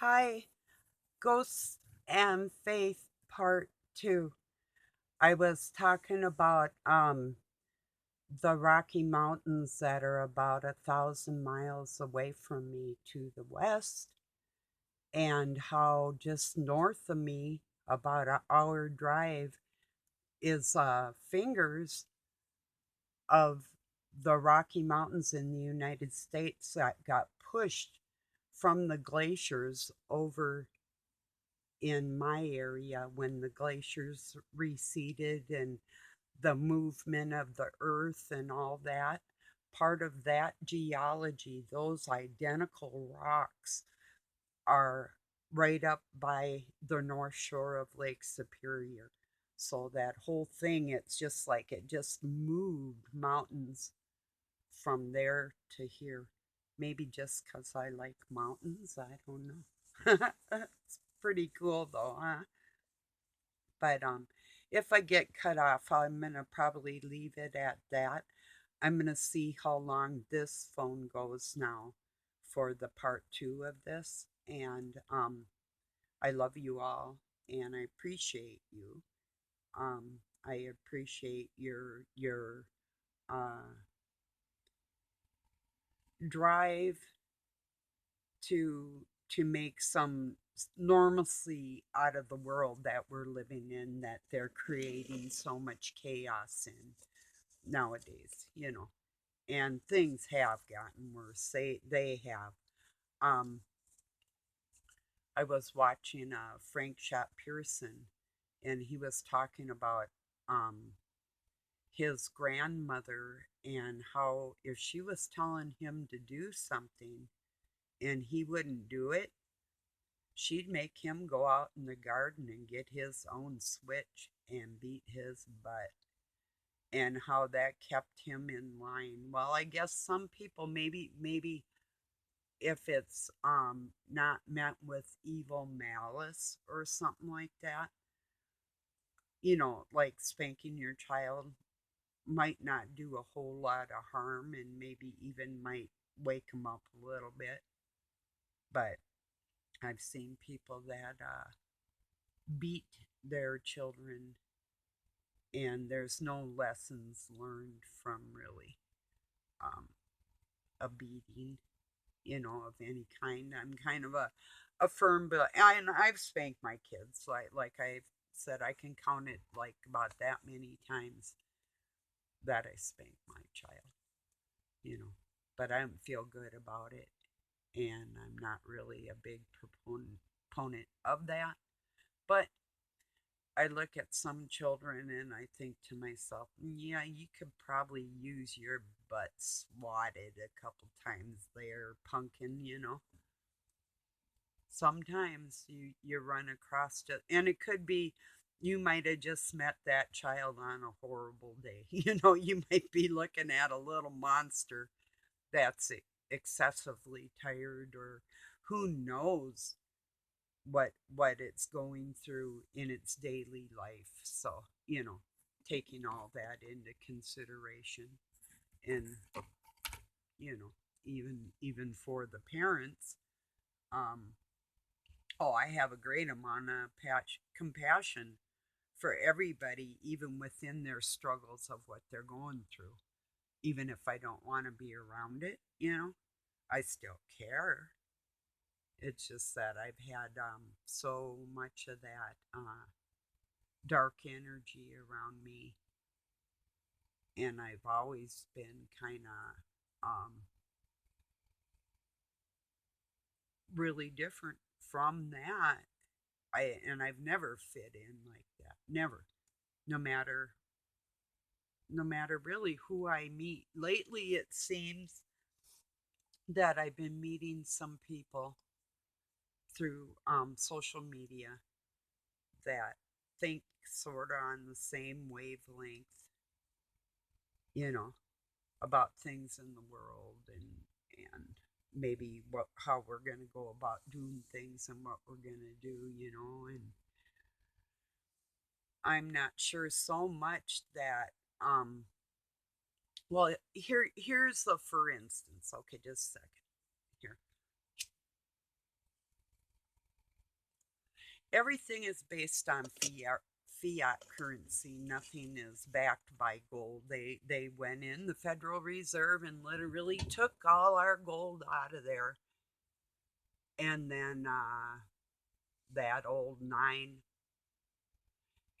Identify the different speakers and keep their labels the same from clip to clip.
Speaker 1: Hi, Ghosts and Faith Part 2. I was talking about the Rocky Mountains that are about 1,000 miles away from me to the west, and how just north of me, about an hour drive, is fingers of the Rocky Mountains in the United States that got pushed from the glaciers over in my area when the glaciers receded and the movement of the earth and all that. Part of that geology, those identical rocks, are right up by the north shore of Lake Superior. So that whole thing, it's just like it just moved mountains from there to here. Maybe just because I like mountains, I don't know. It's pretty cool though, huh? But if I get cut off, I'm gonna probably leave it at that. I'm gonna see how long this phone goes now for the part two of this. And I love you all and I appreciate you. I appreciate your uh drive to make some normalcy out of the world that we're living in, that they're creating so much chaos in nowadays, and things have gotten worse. They have. um I was watching Frank Shot Pearson, and he was talking about um his grandmother, and how if she was telling him to do something and he wouldn't do it, she'd make him go out in the garden and get his own switch and beat his butt, and how that kept him in line. Well, I guess some people, maybe if it's not meant with evil malice or something like that, like spanking your child might not do a whole lot of harm, and maybe even might wake them up a little bit. But I've seen people that beat their children, and there's no lessons learned from really um, a beating, of any kind. I'm kind of a firm, but and I've spanked my kids. Like I've said, I can count it like about that many times that I spanked my child, you know. But I don't feel good about it, and I'm not really a big proponent of that. But I look at some children and I think to myself, yeah, you could probably use your butt swatted a couple times there, pumpkin. Sometimes you run across it, and it could be you might have just met that child on a horrible day. You might be looking at a little monster that's excessively tired, or who knows what it's going through in its daily life. So, taking all that into consideration, and you know even for the parents, um oh, I have a great amount of compassion for everybody, even within their struggles of what they're going through. Even if I don't want to be around it, I still care. It's just that I've had so much of that dark energy around me, and I've always been kind of really different from that. I've never fit in like that. Never. No matter really who I meet. Lately, it seems that I've been meeting some people through social media that think sort of on the same wavelength, you know, about things in the world, and maybe how we're going to go about doing things and what we're going to do. And I'm not sure so much that well, here's the for instance. Okay, just a second here. everything is based on fiat currency. Nothing is backed by gold. They went in the Federal Reserve and literally took all our gold out of there, and then that old nine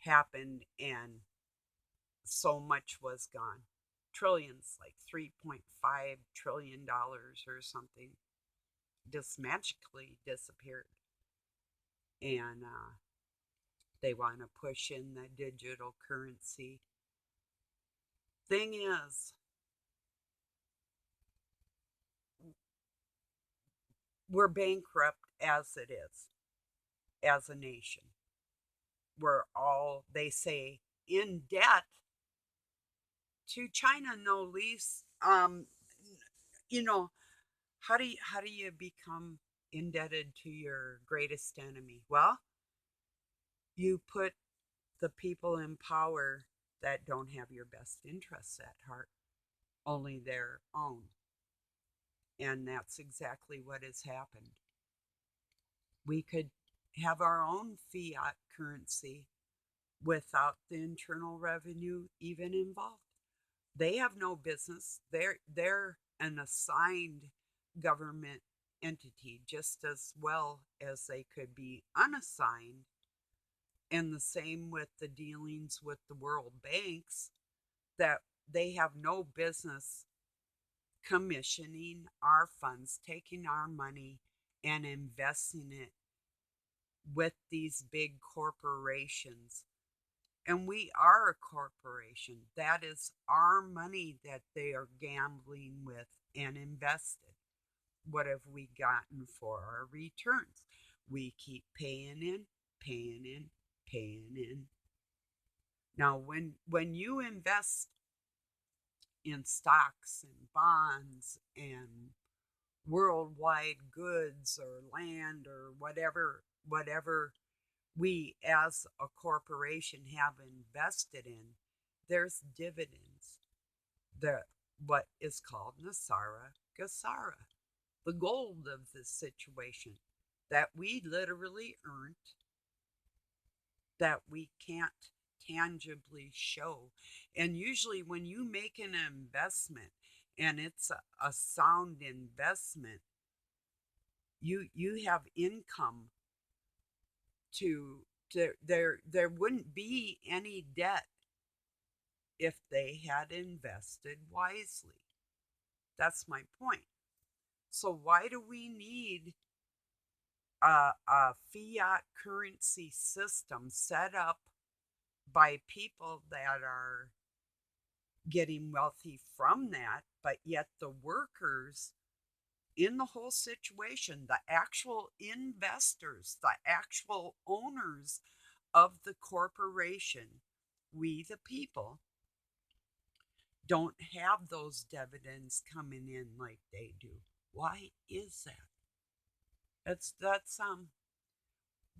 Speaker 1: happened, and so much was gone. Trillions, like $3.5 trillion or something, just magically disappeared. And they want to push in the digital currency. Thing is, we're bankrupt as it is, as a nation. We're all, they say, in debt to China, no least. You know, how do you become indebted to your greatest enemy? Well, you put the people in power that don't have your best interests at heart, only their own. And that's exactly what has happened. We could have our own fiat currency without the internal revenue even involved. They have no business. They're an assigned government entity just as well as they could be unassigned. And the same with the dealings with the world banks, that they have no business commissioning our funds, taking our money and investing it with these big corporations. And we are a corporation. That is our money that they are gambling with and invested. What have we gotten for our returns? We keep paying in, paying in, paying in. Now, when you invest in stocks and bonds and worldwide goods or land or whatever we as a corporation have invested in, there's dividends. The what is called Nasara Gasara, the gold of this situation that we literally earned, that we can't tangibly show. And usually when you make an investment and it's a sound investment, you have income to there wouldn't be any debt if they had invested wisely. That's my point. So why do we need a fiat currency system set up by people that are getting wealthy from that, but yet the workers in the whole situation, the actual investors, the actual owners of the corporation, we the people, don't have those dividends coming in like they do? Why is that?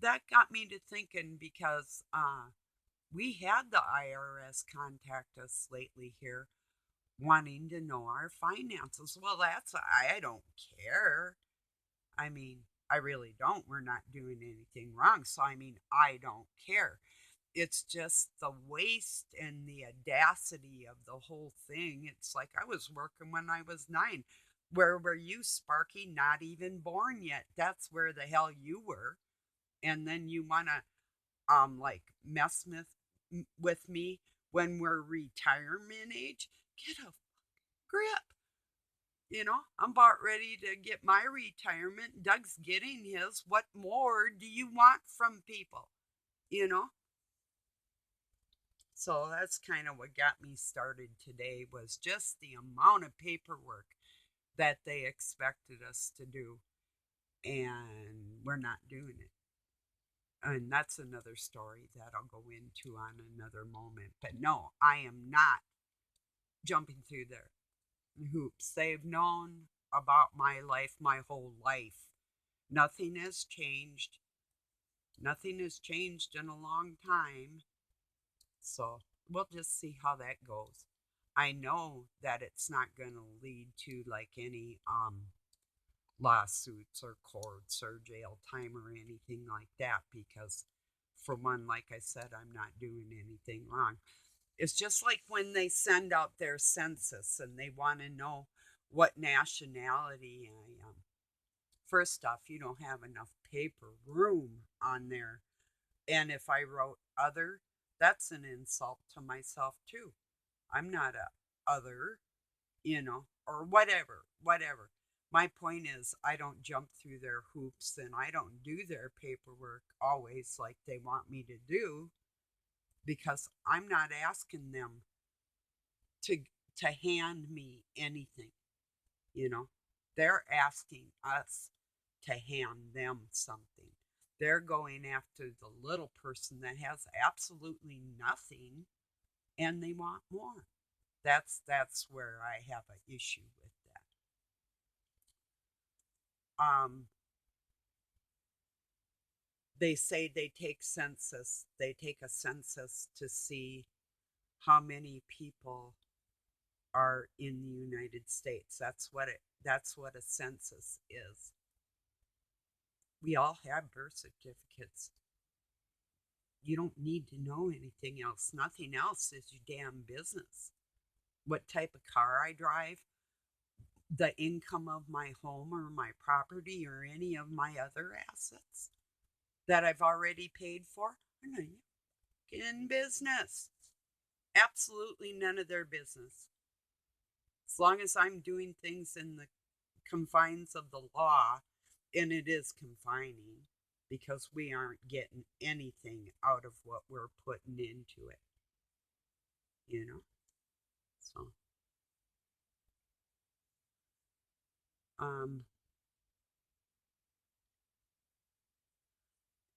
Speaker 1: That got me to thinking, because we had the IRS contact us lately here wanting to know our finances. Well, I don't care. I mean, I really don't. We're not doing anything wrong. So, I mean, I don't care. It's just the waste and the audacity of the whole thing. It's like I was working when I was 9. Where were you, Sparky? Not even born yet. That's where the hell you were. And then you want to like mess with me when we're retirement age? Get a grip. I'm about ready to get my retirement. Doug's getting his. What more do you want from people? You know? So that's kind of what got me started today, was just the amount of paperwork that they expected us to do, and we're not doing it. And that's another story that I'll go into on another moment. But no, I am not jumping through their hoops. They've known about my life my whole life. Nothing has changed. Nothing has changed in a long time. So we'll just see how that goes. I know that it's not going to lead to like any lawsuits or courts or jail time or anything like that, because for one, like I said, I'm not doing anything wrong. It's just like when they send out their census and they want to know what nationality I am. First off, you don't have enough paper room on there. And if I wrote other, that's an insult to myself too. I'm not a other, or whatever. My point is, I don't jump through their hoops and I don't do their paperwork always like they want me to do, because I'm not asking them to to hand me anything, you know. They're asking us to hand them something. They're going after the little person that has absolutely nothing and they want more. That's where I have an issue with that. They say they take a census to see how many people are in the United States. That's what a census is. We all have birth certificates. You don't need to know anything else. Nothing else is your damn business. What type of car I drive, the income of my home or my property or any of my other assets that I've already paid for, are none in business. Absolutely none of their business. As long as I'm doing things in the confines of the law, and it is confining because we aren't getting anything out of what we're putting into it, you know? So, um,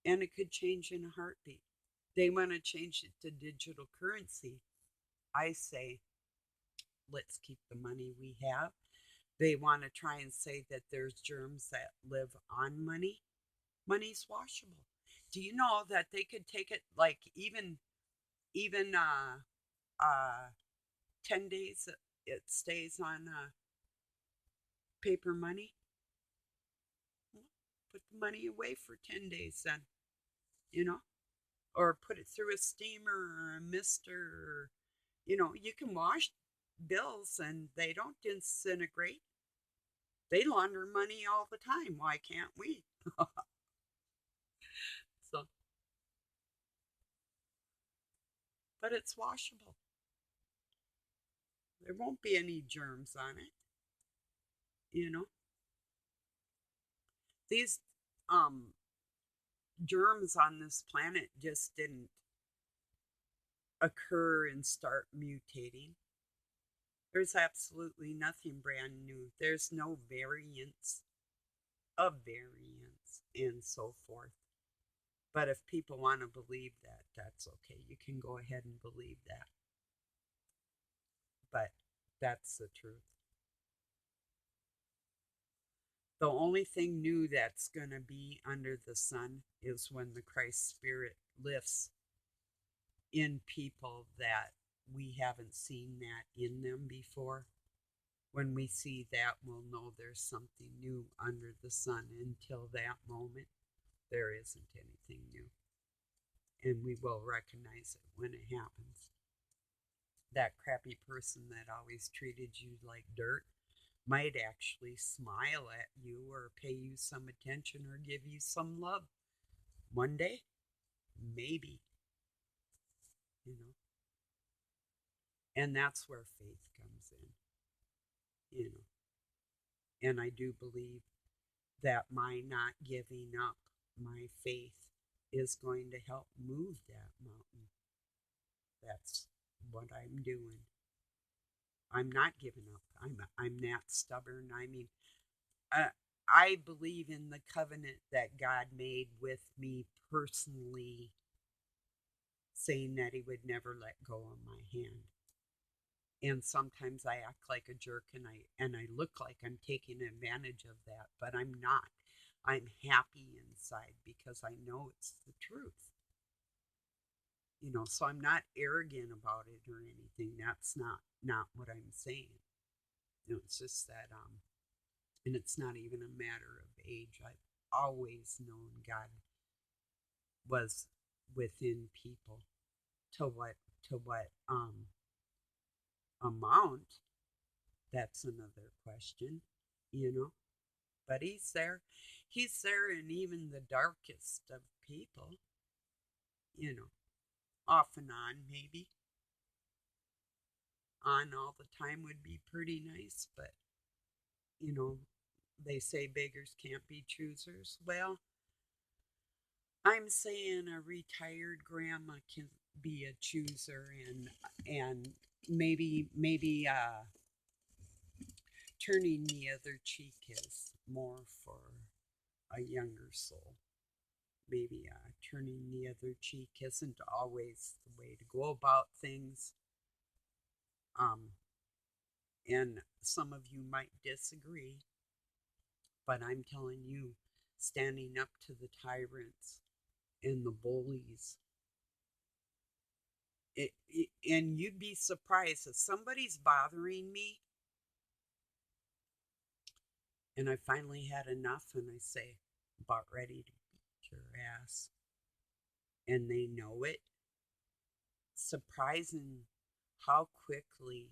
Speaker 1: and it could change in a heartbeat. They want to change it to digital currency. I say, let's keep the money we have. They want to try and say that there's germs that live on money. Money's washable. Do you know that they could take it, like, even 10 days it stays on paper money? Put the money away for 10 days then, you know? Or put it through a steamer or a mister. Or, you can wash bills and they don't disintegrate. They launder money all the time. Why can't we? So, but it's washable. There won't be any germs on it, you know? These um germs on this planet just didn't occur and start mutating. There's absolutely nothing brand new. There's no variants of variants and so forth. But if people want to believe that, that's okay. You can go ahead and believe that. But that's the truth. The only thing new that's going to be under the sun is when the Christ Spirit lifts in people that we haven't seen that in them before. When we see that, we'll know there's something new under the sun. Until that moment, there isn't anything new. And we will recognize it when it happens. That crappy person that always treated you like dirt might actually smile at you or pay you some attention or give you some love. One day, maybe, you know. And that's where faith comes in, you know. And I do believe that my not giving up my faith is going to help move that mountain. That's what I'm doing. I'm not giving up. I'm that stubborn. I mean, I believe in the covenant that God made with me personally, saying that He would never let go of my hand. And sometimes I act like a jerk and I look like I'm taking advantage of that, but I'm not. I'm happy inside because I know it's the truth. So I'm not arrogant about it or anything. That's not what I'm saying. It's just that And it's not even a matter of age. I've always known God was within people. To what amount, that's another question, you know. But he's there. He's there in even the darkest of people, you know, off and on, maybe. On all the time would be pretty nice, but, you know, they say beggars can't be choosers. Well, I'm saying a retired grandma can be a chooser, and maybe turning the other cheek is more for a younger soul. Maybe turning the other cheek isn't always the way to go about things. Um, and some of you might disagree, but I'm telling you, standing up to the tyrants and the bullies, and you'd be surprised if somebody's bothering me and I finally had enough and I say, about ready to beat your ass, and they know it. Surprising how quickly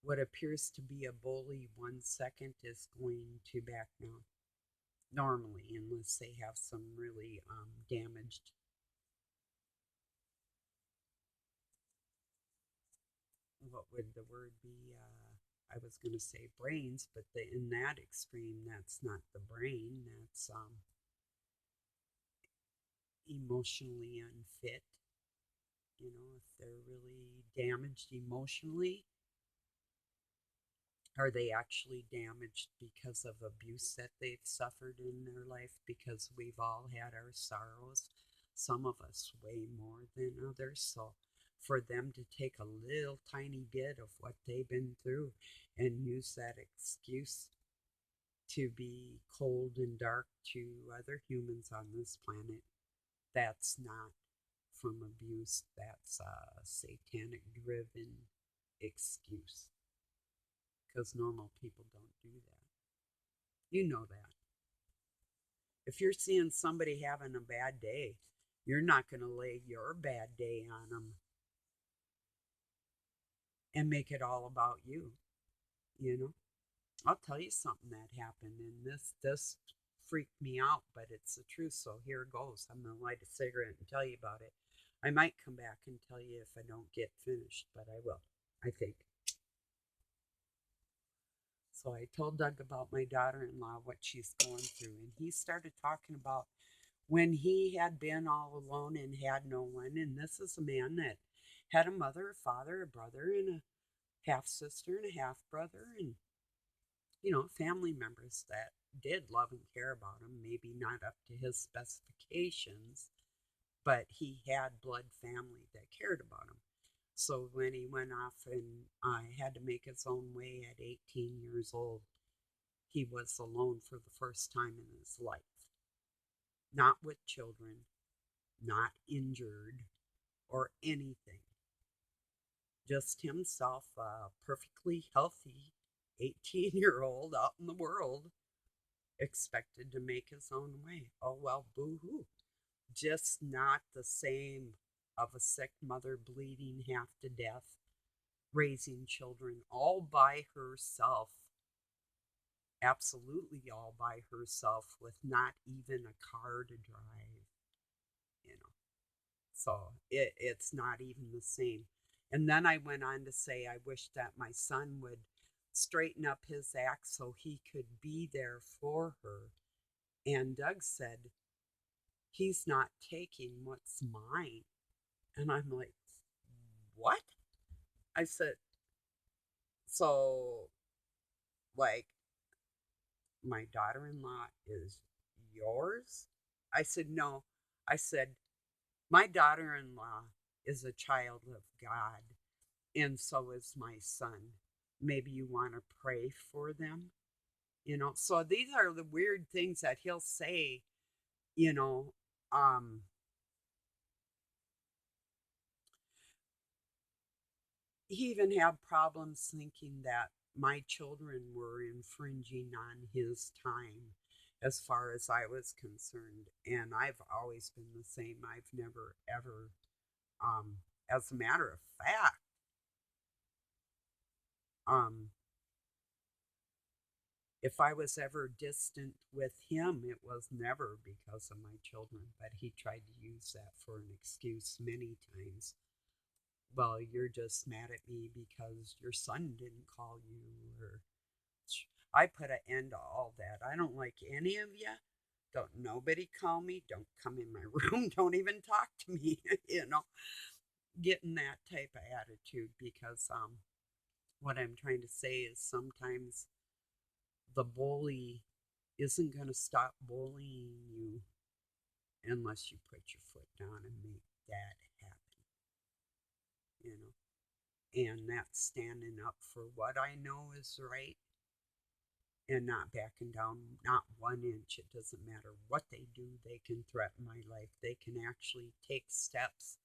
Speaker 1: what appears to be a bully 1 second is going to back down. Normally, unless they have some really damaged, what would the word be? I was going to say brains, but in that extreme, that's not the brain. That's emotionally unfit. You know, if they're really damaged emotionally, are they actually damaged because of abuse that they've suffered in their life? Because we've all had our sorrows, some of us way more than others. So for them to take a little tiny bit of what they've been through and use that excuse to be cold and dark to other humans on this planet, that's not from abuse. That's a satanic driven excuse, because normal people don't do that. You know that. If you're seeing somebody having a bad day, you're not going to lay your bad day on them and make it all about you, you know? I'll tell you something that happened, and this freaked me out, but it's the truth, so here it goes. I'm going to light a cigarette and tell you about it. I might come back and tell you if I don't get finished, but I will, I think. So I told Doug about my daughter in law, what she's going through, and he started talking about when he had been all alone and had no one. And this is a man that had a mother, a father, a brother, and a half sister and a half brother, and, you know, family members that did love and care about him, maybe not up to his specifications, but he had blood family that cared about him. So when he went off and had to make his own way at 18 years old, he was alone for the first time in his life. Not with children, not injured or anything. Just himself, a perfectly healthy 18-year-old out in the world, expected to make his own way. Oh, well, boo hoo. Just not the same of a sick mother bleeding half to death, raising children all by herself, absolutely all by herself, with not even a car to drive, you know. So it's not even the same. And then I went on to say, I wish that my son would straighten up his act so he could be there for her. And Doug said, he's not taking what's mine. And I'm like, what? I said, so, like, my daughter in law is yours? I said, no. I said, my daughter in law is a child of God, and so is my son. Maybe you want to pray for them, you know. So these are the weird things that he'll say, you know. Um, he even had problems thinking that my children were infringing on his time as far as I was concerned. And I've always been the same. I've never, ever, as a matter of fact, um, if I was ever distant with him, it was never because of my children, but he tried to use that for an excuse many times. Well, you're just mad at me because your son didn't call you, or I put an end to all that. I don't like any of you. Don't nobody call me. Don't come in my room. Don't even talk to me. Getting that type of attitude because what I'm trying to say is sometimes the bully isn't going to stop bullying you unless you put your foot down and make that happen, you know. And that's standing up for what I know is right and not backing down, not 1 inch. It doesn't matter what they do, they can threaten my life. They can actually take steps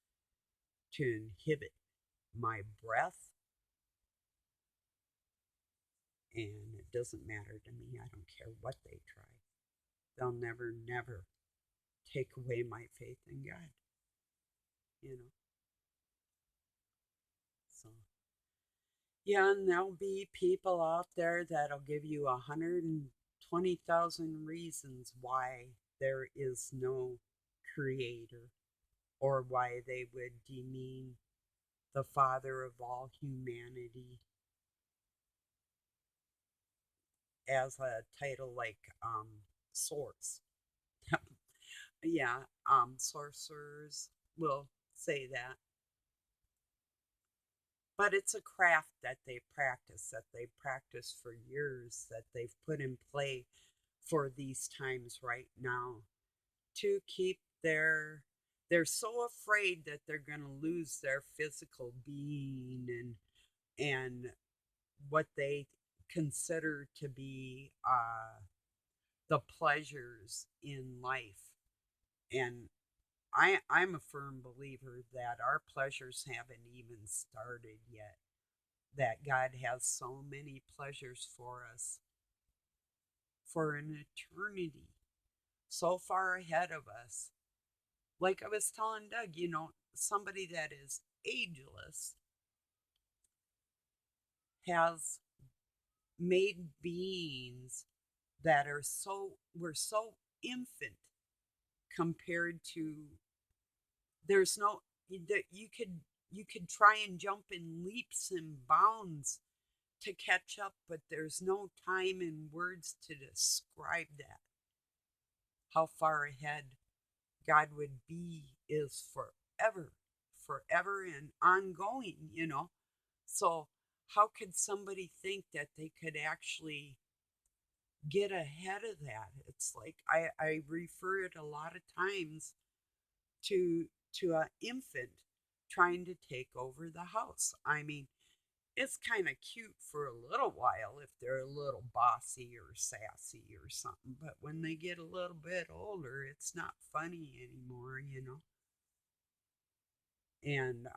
Speaker 1: to inhibit my breath, and it doesn't matter to me. I don't care what they try. They'll never, never take away my faith in God, you know. So, yeah, and there'll be people out there that'll give you 120,000 reasons why there is no creator or why they would demean the father of all humanity as a title like source. Yeah, sorcerers will say that. But it's a craft that they practice for years, that they've put in play for these times right now to keep they're so afraid that they're going to lose their physical being and what they consider to be the pleasures in life. And I'm a firm believer that our pleasures haven't even started yet, that God has so many pleasures for us for an eternity, so far ahead of us. Like I was telling Doug, somebody that is ageless has made beings that we're so infant compared to, there's no, that you could try and jump in leaps and bounds to catch up, but there's no time and words to describe that. How far ahead God would be is forever, forever and ongoing. So, how could somebody think that they could actually get ahead of that? It's like I refer it a lot of times to an infant trying to take over the house. I mean, it's kind of cute for a little while if they're a little bossy or sassy or something, but when they get a little bit older, it's not funny anymore. And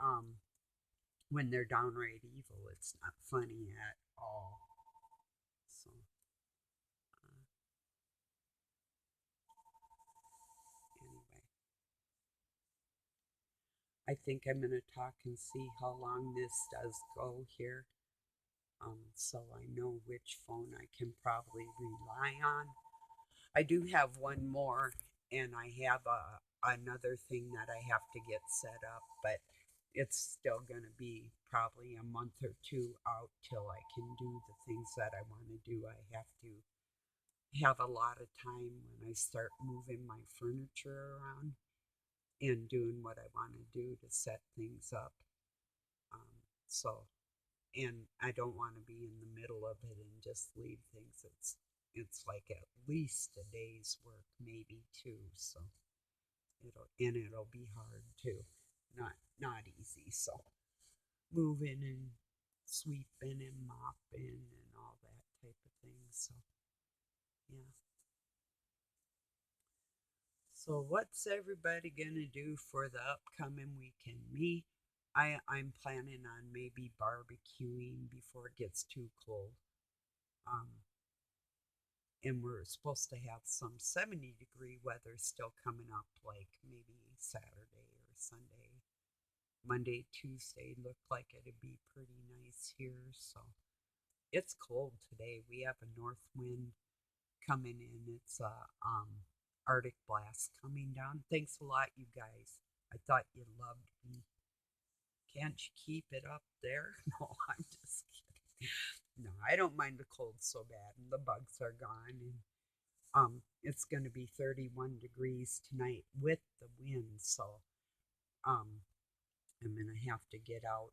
Speaker 1: when they're downright evil, it's not funny at all. So, anyway, I think I'm going to talk and see how long this does go here. So I know which phone I can probably rely on. I do have one more, and I have another thing that I have to get set up, but it's still going to be probably a month or two out till I can do the things that I want to do. I have to have a lot of time when I start moving my furniture around and doing what I want to do to set things up. So, and I don't want to be in the middle of it and just leave things. It's like at least a day's work, maybe two. So it'll be hard too, not easy. So moving and sweeping and mopping and all that type of thing. So yeah. So what's everybody gonna do for the upcoming weekend? I'm planning on maybe barbecuing before it gets too cold. and we're supposed to have some 70-degree weather still coming up, like maybe Saturday or Sunday. Monday, Tuesday looked like it'd be pretty nice here, so it's cold today. We have a north wind coming in. It's a Arctic blast coming down. Thanks a lot, you guys. I thought you loved me. Can't you keep it up there? No, I'm just kidding. No, I don't mind the cold so bad, and the bugs are gone. And it's going to be 31 degrees tonight with the wind, so um, I'm going to have to get out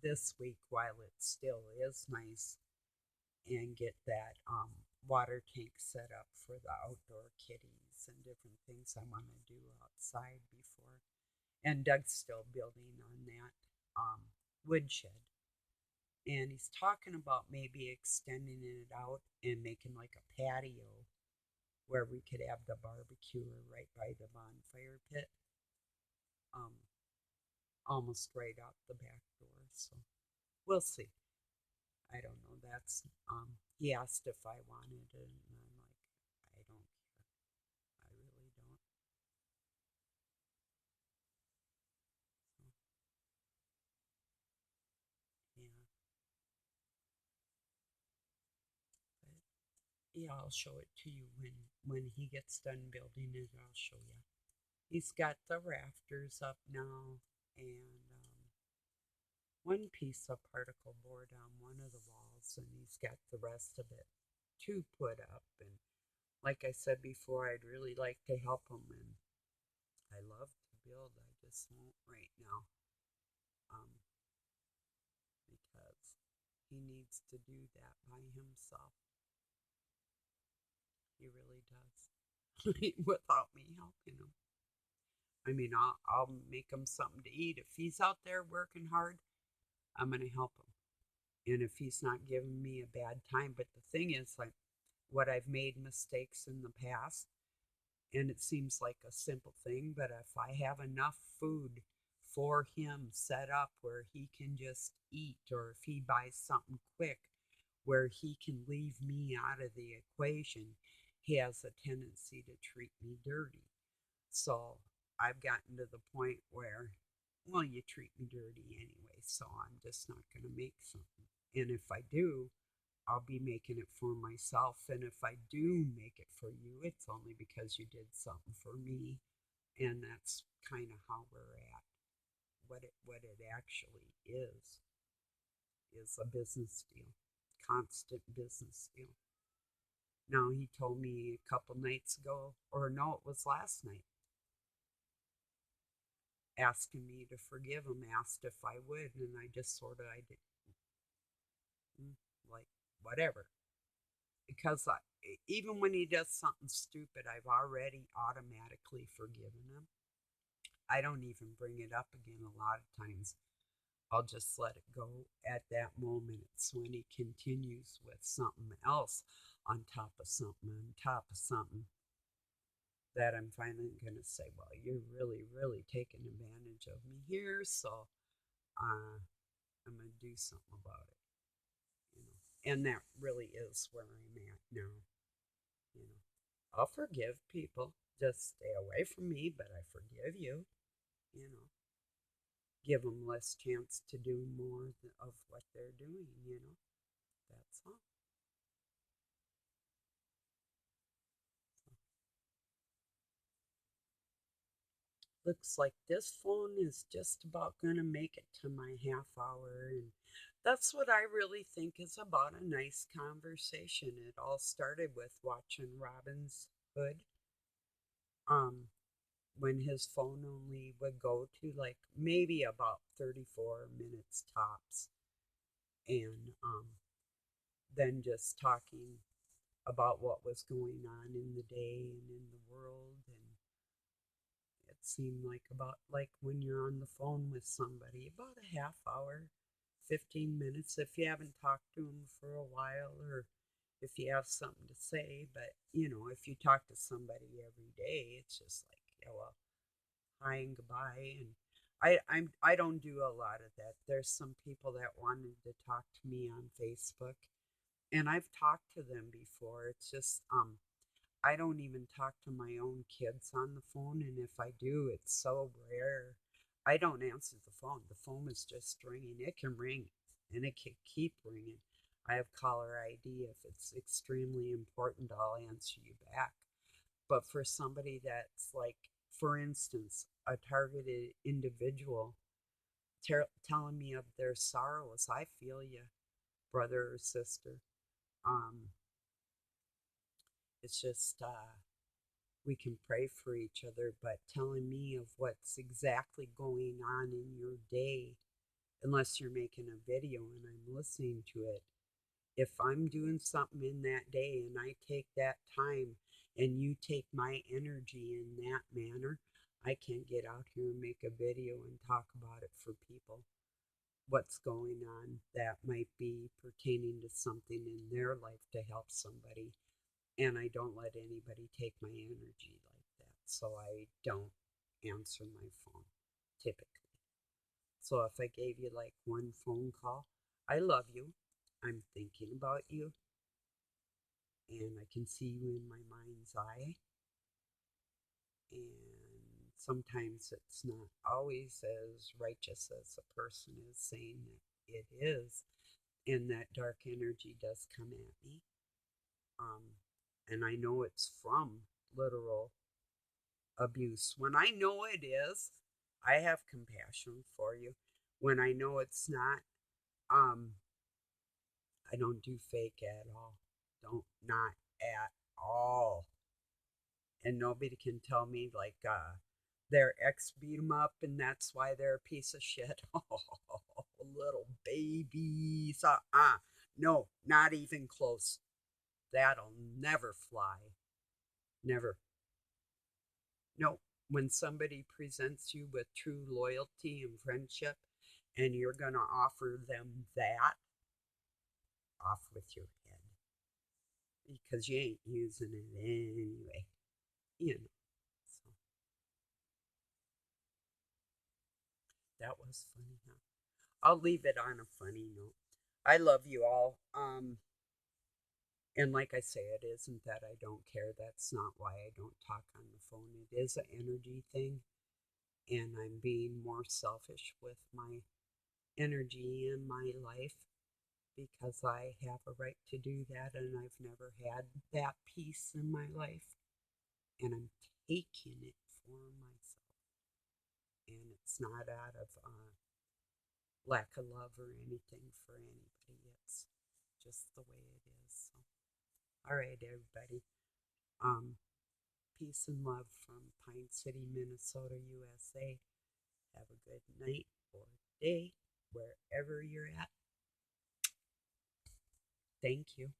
Speaker 1: this week while it still is nice and get that water tank set up for the outdoor kitties and different things I want to do outside before. And Doug's still building on that woodshed. And he's talking about maybe extending it out and making like a patio where we could have the barbecue right by the bonfire pit, um, almost right out the back door. So we'll see. I don't know. That's he asked if I wanted it, and I'm like, I don't care. I really don't. So, yeah, but yeah, I'll show it to you when he gets done building it. I'll show you. He's got the rafters up now, and one piece of particle board on one of the walls, and he's got the rest of it to put up. And like I said before, I'd really like to help him, and I love to build. I just won't right now, um, because he needs to do that by himself. He really does, without me helping him. I mean, I'll make him something to eat. If he's out there working hard, I'm going to help him. And if he's not giving me a bad time, but the thing is, like, what I've made mistakes in the past, and it seems like a simple thing, but if I have enough food for him set up where he can just eat, or if he buys something quick where he can leave me out of the equation, he has a tendency to treat me dirty. So I've gotten to the point where, well, you treat me dirty anyway, so I'm just not going to make something. And if I do, I'll be making it for myself. And if I do make it for you, it's only because you did something for me. And that's kind of how we're at. What it actually is a business deal, constant business deal. Now he told me a couple nights ago, or no, it was last night, asking me to forgive him, asked if I would, and I just sort of, I did, like, whatever. Because even when he does something stupid, I've already automatically forgiven him. I don't even bring it up again a lot of times. I'll just let it go at that moment. It's when he continues with something else on top of something, on top of something, that I'm finally going to say, well, you're really, really taking advantage of me here, so I'm going to do something about it. You know, and that really is where I'm at now. You know, I'll forgive people. Just stay away from me, but I forgive you. You know, give them less chance to do more of what they're doing. You know, that's all. So, looks like this phone is just about going to make it to my half hour. And that's what I really think is about a nice conversation. It all started with watching Robin's Hood. Um, when his phone only would go to like maybe about 34 minutes tops. And then just talking about what was going on in the day and in the world. And it seemed like about like when you're on the phone with somebody, about a half hour, 15 minutes if you haven't talked to them for a while, or if you have something to say. But you know, if you talk to somebody every day, it's just like, yeah, well, hi and goodbye. And I don't do a lot of that. There's some people that wanted to talk to me on Facebook, And I've talked to them before. It's just I don't even talk to my own kids on the phone, and if I do, it's so rare. I don't answer the phone. The phone is just ringing. It can ring, and it can keep ringing. I have caller ID. If it's extremely important, I'll answer you back. But for somebody that's like, for instance, a targeted individual telling me of their sorrows, I feel you, brother or sister. Um, it's just we can pray for each other, but telling me of what's exactly going on in your day, unless you're making a video and I'm listening to it, if I'm doing something in that day and I take that time and you take my energy in that manner, I can't get out here and make a video and talk about it for people. What's going on that might be pertaining to something in their life to help somebody. And I don't let anybody take my energy like that. So I don't answer my phone typically. So if I gave you like one phone call, I love you. I'm thinking about you and I can see you in my mind's eye. And sometimes it's not always as righteous as a person is saying that it is. And that dark energy does come at me. Um, and I know it's from literal abuse. When I know it is, I have compassion for you. When I know it's not, um, I don't do fake at all. Don't, not at all. And nobody can tell me like their ex beat them up and that's why they're a piece of shit. Oh, little babies. No, not even close. That'll never fly. Never. No. When somebody presents you with true loyalty and friendship and you're going to offer them that, off with your head. Because you ain't using it anyway. You know. So that was funny, huh? I'll leave it on a funny note. I love you all. And like I say, it isn't that I don't care. That's not why I don't talk on the phone. It is an energy thing. And I'm being more selfish with my energy in my life because I have a right to do that. And I've never had that peace in my life. And I'm taking it for myself. And it's not out of lack of love or anything for anybody. It's just the way it is. So, all right, everybody. Um, Peace and love from Pine City, Minnesota, USA. Have a good night or day wherever you're at. Thank you.